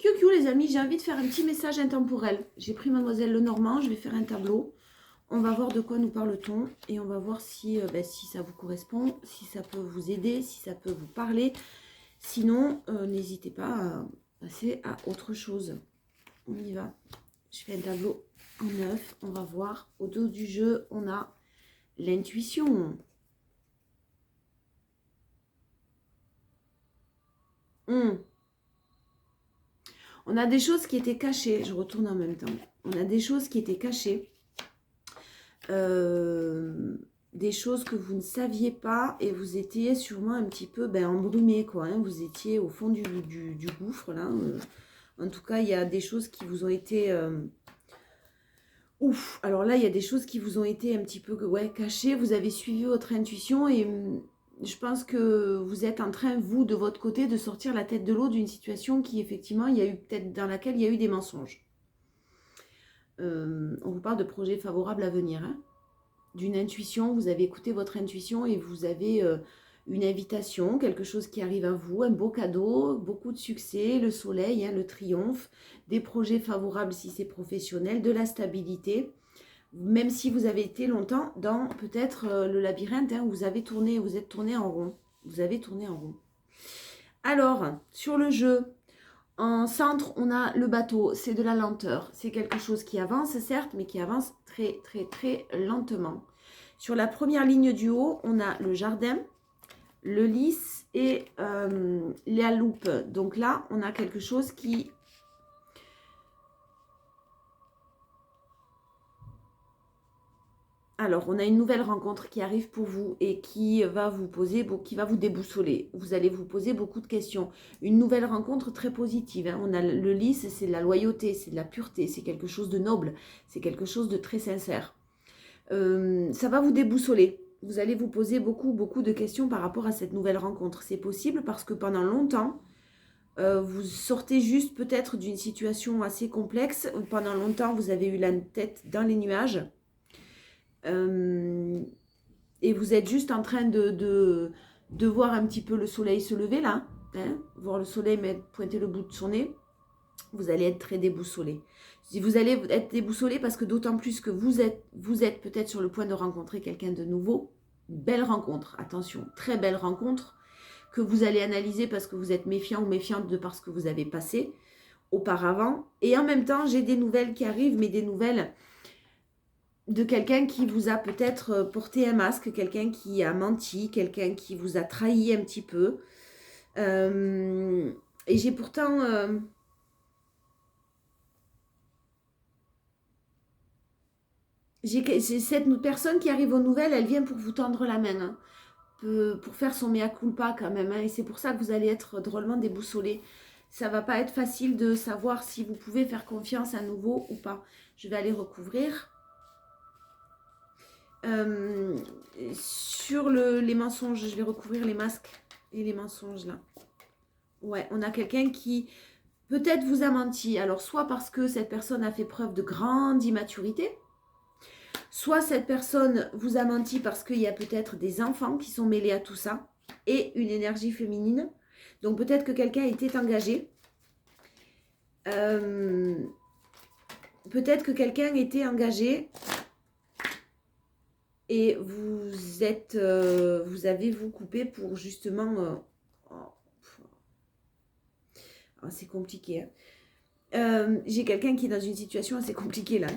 Kiou les amis, j'ai envie de faire un petit message intemporel. J'ai pris Mademoiselle Lenormand, je vais faire un tableau. On va voir de quoi nous parle-t-on et on va voir si, si ça vous correspond, si ça peut vous aider, si ça peut vous parler. Sinon, n'hésitez pas à passer à autre chose. On y va. Je fais un tableau en neuf. On va voir. Au dos du jeu, on a l'intuition. On a des choses qui étaient cachées. Je retourne en même temps. On a des choses qui étaient cachées. Des choses que vous ne saviez pas et vous étiez sûrement un petit peu embrumé, quoi. Hein. Vous étiez au fond du gouffre, là. En tout cas, il y a des choses qui vous ont été... Ouf. Alors là, il y a des choses qui vous ont été un petit peu cachées. Vous avez suivi votre intuition et je pense que vous êtes en train, vous, de votre côté, de sortir la tête de l'eau d'une situation qui, effectivement, il y a eu peut-être dans laquelle il y a eu des mensonges. On vous parle de projets favorables à venir, hein. D'une intuition, vous avez écouté votre intuition et vous avez une invitation, quelque chose qui arrive à vous, un beau cadeau, beaucoup de succès, le soleil, hein, le triomphe, des projets favorables si c'est professionnel, de la stabilité, même si vous avez été longtemps dans peut-être le labyrinthe, hein, où vous êtes tourné en rond. Vous avez tourné en rond. Alors, sur le jeu, en centre, on a le bateau, c'est de la lenteur. C'est quelque chose qui avance, certes, mais qui avance très, très, très lentement. Sur la première ligne du haut, on a le jardin, le lys et la loupe. Donc là, on a quelque chose qui... Alors, on a une nouvelle rencontre qui arrive pour vous et qui va vous poser, qui va vous déboussoler. Vous allez vous poser beaucoup de questions. Une nouvelle rencontre très positive. Hein. On a le lys, c'est de la loyauté, c'est de la pureté, c'est quelque chose de noble, c'est quelque chose de très sincère. Ça va vous déboussoler. Vous allez vous poser beaucoup de questions par rapport à cette nouvelle rencontre. C'est possible parce que pendant longtemps, vous sortez juste peut-être d'une situation assez complexe. Pendant longtemps, vous avez eu la tête dans les nuages. Et vous êtes juste en train de voir un petit peu le soleil se lever là, hein, voir le soleil pointer le bout de son nez, vous allez être très déboussolé. Si vous allez être déboussolé parce que d'autant plus que vous êtes peut-être sur le point de rencontrer quelqu'un de nouveau, belle rencontre, attention, très belle rencontre, que vous allez analyser parce que vous êtes méfiant ou méfiante de parce que vous avez passé auparavant. Et en même temps, j'ai des nouvelles qui arrivent, mais des nouvelles de quelqu'un qui vous a peut-être porté un masque, quelqu'un qui a menti, quelqu'un qui vous a trahi un petit peu. Et j'ai pourtant... j'ai cette personne qui arrive aux nouvelles, elle vient pour vous tendre la main, hein, pour faire son mea culpa quand même. Hein, et c'est pour ça que vous allez être drôlement déboussolé. Ça va pas être facile de savoir si vous pouvez faire confiance à nouveau ou pas. Je vais aller recouvrir. Sur les mensonges, je vais recouvrir les masques et les mensonges là. Ouais, on a quelqu'un qui peut-être vous a menti. Alors, soit parce que cette personne a fait preuve de grande immaturité, soit cette personne vous a menti parce qu'il y a peut-être des enfants qui sont mêlés à tout ça et une énergie féminine. Donc, peut-être que quelqu'un était engagé. Peut-être que quelqu'un était engagé et vous êtes, vous avez vous coupé pour justement... c'est compliqué. Hein. J'ai quelqu'un qui est dans une situation assez compliquée là,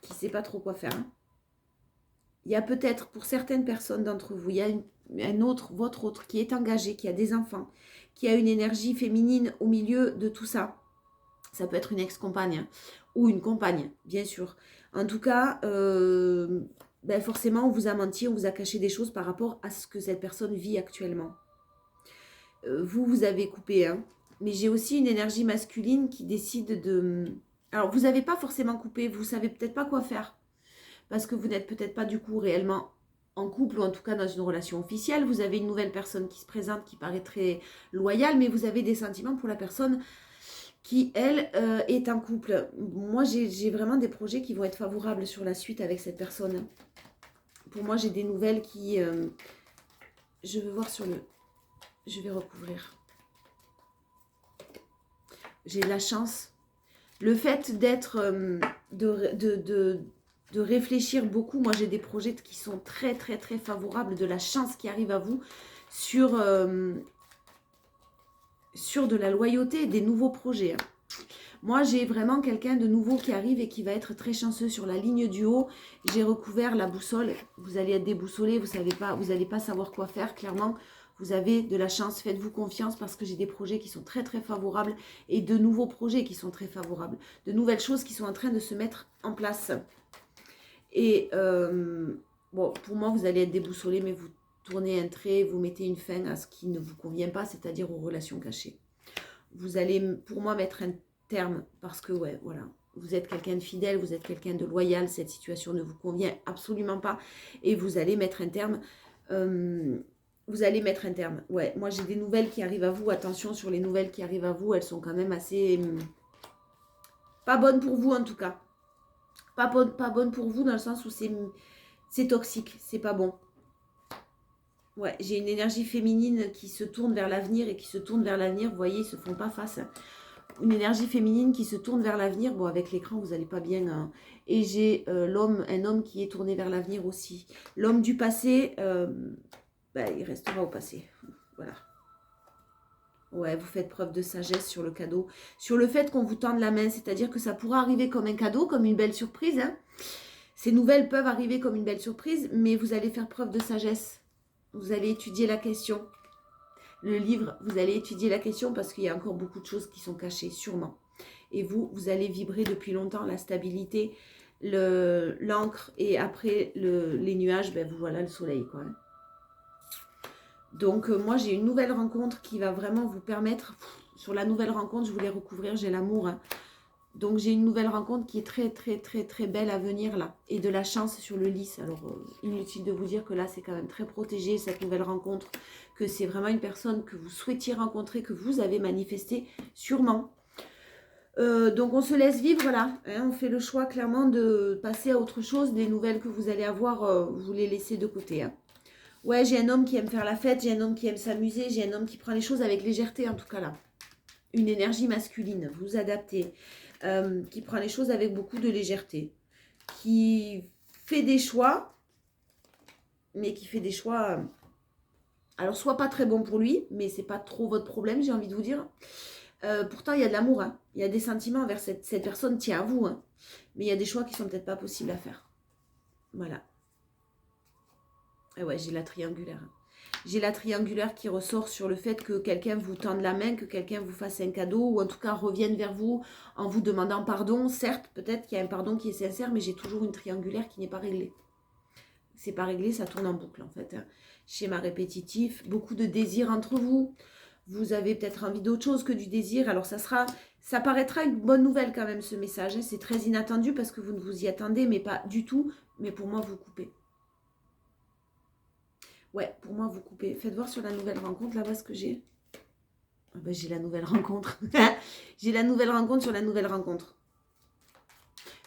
qui ne sait pas trop quoi faire. Hein. Il y a peut-être pour certaines personnes d'entre vous, il y a un autre, votre autre, qui est engagé, qui a des enfants, qui a une énergie féminine au milieu de tout ça. Ça peut être une ex-compagne hein, ou une compagne, bien sûr. En tout cas, forcément, on vous a menti, on vous a caché des choses par rapport à ce que cette personne vit actuellement. Vous avez coupé, hein. Mais j'ai aussi une énergie masculine qui décide de... Alors, vous n'avez pas forcément coupé, vous ne savez peut-être pas quoi faire. Parce que vous n'êtes peut-être pas du coup réellement en couple ou en tout cas dans une relation officielle. Vous avez une nouvelle personne qui se présente, qui paraît très loyale, mais vous avez des sentiments pour la personne qui, elle, est en couple. Moi, j'ai vraiment des projets qui vont être favorables sur la suite avec cette personne. Pour moi, j'ai des nouvelles qui... je veux voir sur le... Je vais recouvrir. j'ai de la chance. Le fait d'être, de réfléchir beaucoup, moi j'ai des projets qui sont très très très favorables, de la chance qui arrive à vous sur de la loyauté, des nouveaux projets. Hein. Moi, j'ai vraiment quelqu'un de nouveau qui arrive et qui va être très chanceux sur la ligne du haut. J'ai recouvert la boussole. Vous allez être déboussolé, vous n'allez pas savoir quoi faire. Clairement, vous avez de la chance. Faites-vous confiance parce que j'ai des projets qui sont très très favorables et de nouveaux projets qui sont très favorables. De nouvelles choses qui sont en train de se mettre en place. Et bon, pour moi, vous allez être déboussolé, mais vous tournez un trait, vous mettez une fin à ce qui ne vous convient pas, c'est-à-dire aux relations cachées. Vous allez, pour moi, mettre un terme parce que, ouais, voilà, vous êtes quelqu'un de fidèle, vous êtes quelqu'un de loyal, cette situation ne vous convient absolument pas et vous allez mettre un terme. Vous allez mettre un terme. Ouais, moi, j'ai des nouvelles qui arrivent à vous. Attention sur les nouvelles qui arrivent à vous, elles sont quand même assez... pas bonnes pour vous, en tout cas. Pas bonne pour vous dans le sens où c'est toxique, c'est pas bon. Ouais, j'ai une énergie féminine qui se tourne vers l'avenir et qui se tourne vers l'avenir. Vous voyez, ils se font pas face. Une énergie féminine qui se tourne vers l'avenir. Bon, avec l'écran, vous n'allez pas bien. Hein. Et j'ai un homme qui est tourné vers l'avenir aussi. L'homme du passé, il restera au passé. Voilà. Ouais, vous faites preuve de sagesse sur le cadeau. Sur le fait qu'on vous tende la main, c'est-à-dire que ça pourra arriver comme un cadeau, comme une belle surprise. Hein. Ces nouvelles peuvent arriver comme une belle surprise, mais vous allez faire preuve de sagesse. Vous allez étudier la question. Le livre, vous allez étudier la question parce qu'il y a encore beaucoup de choses qui sont cachées, sûrement. Et vous allez vibrer depuis longtemps la stabilité, l'encre et après les nuages, ben vous voilà le soleil, quoi. Donc moi j'ai une nouvelle rencontre qui va vraiment vous permettre, sur la nouvelle rencontre, je voulais recouvrir, j'ai l'amour. Hein. Donc j'ai une nouvelle rencontre qui est très très très très belle à venir là. Et de la chance sur le lys. Alors inutile de vous dire que là c'est quand même très protégé cette nouvelle rencontre. Que c'est vraiment une personne que vous souhaitiez rencontrer, que vous avez manifesté sûrement. Donc on se laisse vivre là. Hein, on fait le choix clairement de passer à autre chose. Les nouvelles que vous allez avoir, vous les laissez de côté. Hein. Ouais, j'ai un homme qui aime faire la fête, j'ai un homme qui aime s'amuser, j'ai un homme qui prend les choses avec légèreté en tout cas là. Une énergie masculine, vous adaptez. Qui prend les choses avec beaucoup de légèreté, qui fait des choix, mais qui fait des choix, alors soit pas très bon pour lui, mais c'est pas trop votre problème, j'ai envie de vous dire. Pourtant, il y a de l'amour, hein. Il y a des sentiments envers cette personne, tient à vous, hein. Mais il y a des choix qui sont peut-être pas possibles à faire. Voilà. Et ouais, j'ai la triangulaire. J'ai la triangulaire qui ressort sur le fait que quelqu'un vous tende la main, que quelqu'un vous fasse un cadeau, ou en tout cas revienne vers vous en vous demandant pardon. Certes, peut-être qu'il y a un pardon qui est sincère, mais j'ai toujours une triangulaire qui n'est pas réglée. C'est pas réglé, ça tourne en boucle en fait. Hein. Schéma répétitif, beaucoup de désirs entre vous. Vous avez peut-être envie d'autre chose que du désir. Alors ça paraîtra une bonne nouvelle quand même ce message. Hein. C'est très inattendu parce que vous ne vous y attendez, mais pas du tout. Mais pour moi, vous coupez. Ouais, pour moi, vous coupez. Faites voir sur la nouvelle rencontre, là-bas, ce que j'ai. Ah ben, j'ai la nouvelle rencontre. J'ai la nouvelle rencontre sur la nouvelle rencontre.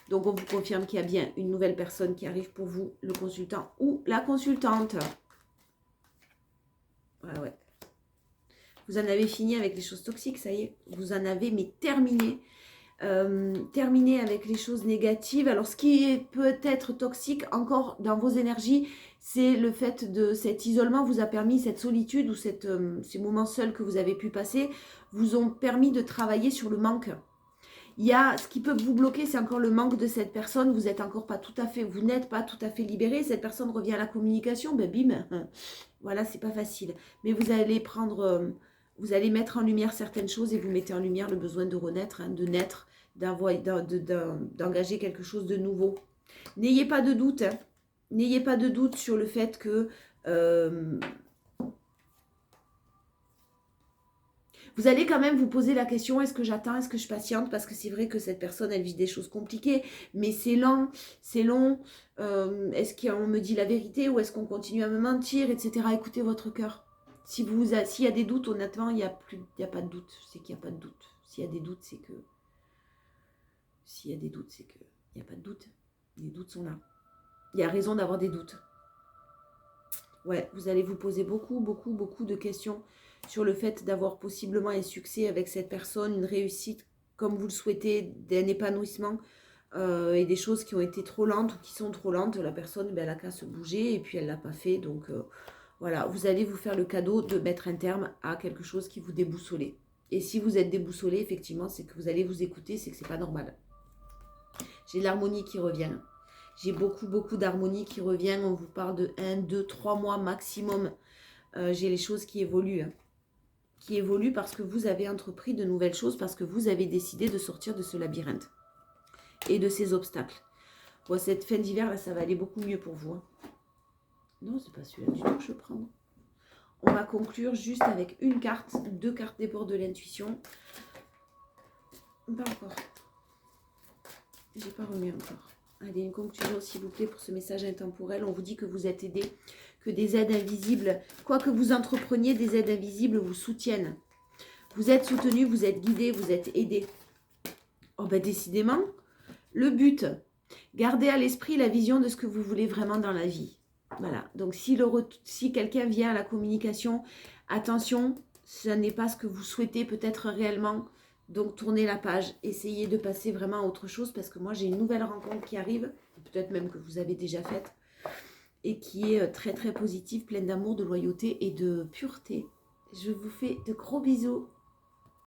Donc, on vous confirme qu'il y a bien une nouvelle personne qui arrive pour vous, le consultant ou la consultante. Ouais. Vous en avez fini avec les choses toxiques, ça y est. Vous en avez, mais terminé. Terminé avec les choses négatives. Alors, ce qui peut être toxique encore dans vos énergies, c'est le fait de cet isolement vous a permis, cette solitude ou ces moments seuls que vous avez pu passer, vous ont permis de travailler sur le manque. Il y a ce qui peut vous bloquer, c'est encore le manque de cette personne. Vous êtes encore pas tout à fait, vous n'êtes pas tout à fait libéré. Cette personne revient à la communication, ben bim, voilà, c'est pas facile. Mais vous allez prendre, vous allez mettre en lumière certaines choses et vous mettez en lumière le besoin de renaître, hein, de naître, d'engager quelque chose de nouveau. N'ayez pas de doute, hein. N'ayez pas de doute sur le fait que vous allez quand même vous poser la question, est-ce que j'attends, est-ce que je patiente? Parce que c'est vrai que cette personne, elle vit des choses compliquées, mais c'est lent, c'est long. Est-ce qu'on me dit la vérité ou est-ce qu'on continue à me mentir, etc. Écoutez votre cœur. S'il y a des doutes, honnêtement, il n'y a pas de doute. C'est qu'il n'y a pas de doute. S'il y a des doutes, c'est que... S'il y a des doutes, c'est qu'il n'y a pas de doute. Les doutes sont là. Il y a raison d'avoir des doutes. Ouais, vous allez vous poser beaucoup de questions sur le fait d'avoir possiblement un succès avec cette personne, une réussite comme vous le souhaitez, d'un épanouissement et des choses qui ont été trop lentes ou qui sont trop lentes, la personne, ben, elle a qu'à se bouger et puis elle ne l'a pas fait. Donc voilà, vous allez vous faire le cadeau de mettre un terme à quelque chose qui vous déboussolait. Et si vous êtes déboussolé, effectivement, c'est que vous allez vous écouter, c'est que c'est pas normal. J'ai l'harmonie qui revient. J'ai beaucoup d'harmonie qui revient. On vous parle de 1, 2, 3 mois maximum. J'ai les choses qui évoluent. Qui évoluent parce que vous avez entrepris de nouvelles choses, parce que vous avez décidé de sortir de ce labyrinthe et de ces obstacles. Bon, cette fin d'hiver, là, ça va aller beaucoup mieux pour vous. Hein. Non, c'est pas celui-là du tout que je prends. On va conclure juste avec une carte, 2 cartes des bords de l'intuition. Pas encore. J'ai pas remis encore. Allez, une conclusion s'il vous plaît pour ce message intemporel. On vous dit que vous êtes aidé, que des aides invisibles, quoi que vous entrepreniez, des aides invisibles vous soutiennent. Vous êtes soutenu, vous êtes guidé, vous êtes aidé. Oh ben décidément, le but, gardez à l'esprit la vision de ce que vous voulez vraiment dans la vie. Voilà, donc si quelqu'un vient à la communication, attention, ce n'est pas ce que vous souhaitez peut-être réellement. Donc tournez la page, essayez de passer vraiment à autre chose parce que moi j'ai une nouvelle rencontre qui arrive, peut-être même que vous avez déjà faite, et qui est très très positive, pleine d'amour, de loyauté et de pureté. Je vous fais de gros bisous.